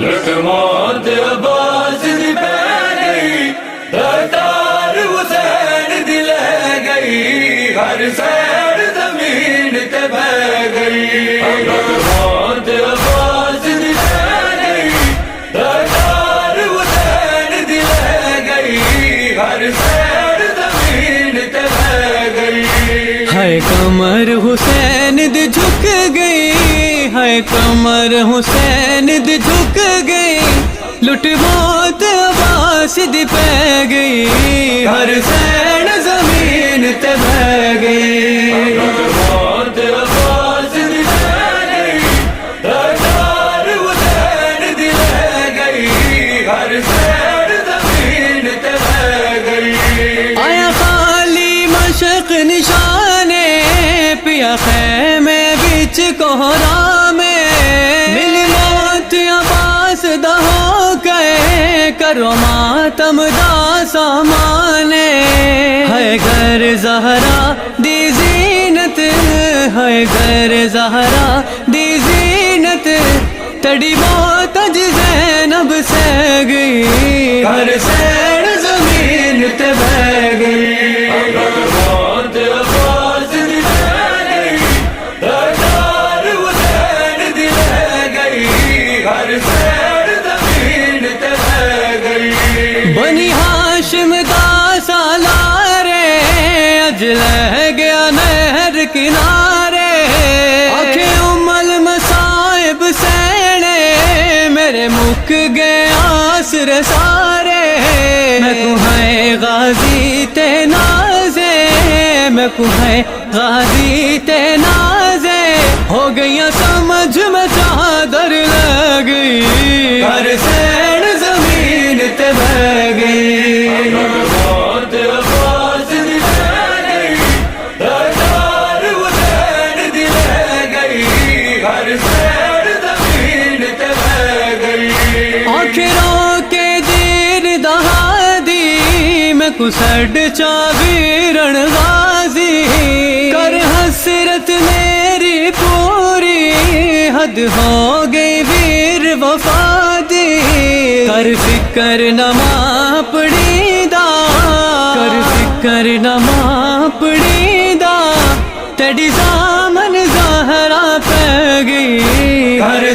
لٹ موت عباس دی پہ گئی، تار حسین دی لے گئی، ہر سیڈ زمین تے بہ گئی، لٹ موت عباس دی پہ گئی، تار حسین دی لے گئی، ہر سیڈ زمین تے بہ گئی، ہائے کمر حسین دی جھک گئی، ہائے کمر حسین دی جھک گئی، لٹ موت عباس دی پہ گئی، ہر سیڈ زمین تے بہ گئی، لٹ موت عباس دی پہ گئی، تار حسین دی لے گئی، ہر سیڈ زمین تے بہ گئی، آیا خالی مشق نشانے پیا خیمے بچ کوہرا میں، مل موت عباس دا ہو گئے، کرو ماتم دا سامانے، ہے گھر زہرا دی زینت، ہے گھر زہرا دی زینت، تڑی موت اج زینب سے گئی، ہر سیڈ زمین تے بہ گئی، لٹ موت عباس دی پہ گئی، تار حسین دی لے گئی، ہر سیڈ زمین تے بہ گئی، بنی ہاشم دا سالارے اج لہ گیا نہر کنارے، آنکھیں ام المصائب سینے میرے مک گئے آسر سارے، میں کو ہے غازی تے نازے، میں کو ہے غازی تے نازے، ہو گئیاں سمجھ میں چادر لگ گئی، ہر سیڈ زمین تے بہ گئی، لٹ موت عباس دی پہ گئی، تار حسین دی لے گئی، ہر سیڈ زمین تے بہ گئی، آخروں کے دیر دہادی میں کسڈ چاویرن غازی، کر حسرت میری پوری حد ہو گئی ویر وفا دی، کر فکر نہ ماپڑی دا، کر فکر نہ ماپڑی دا، تیری زامن زہرا پہ گئی، ہر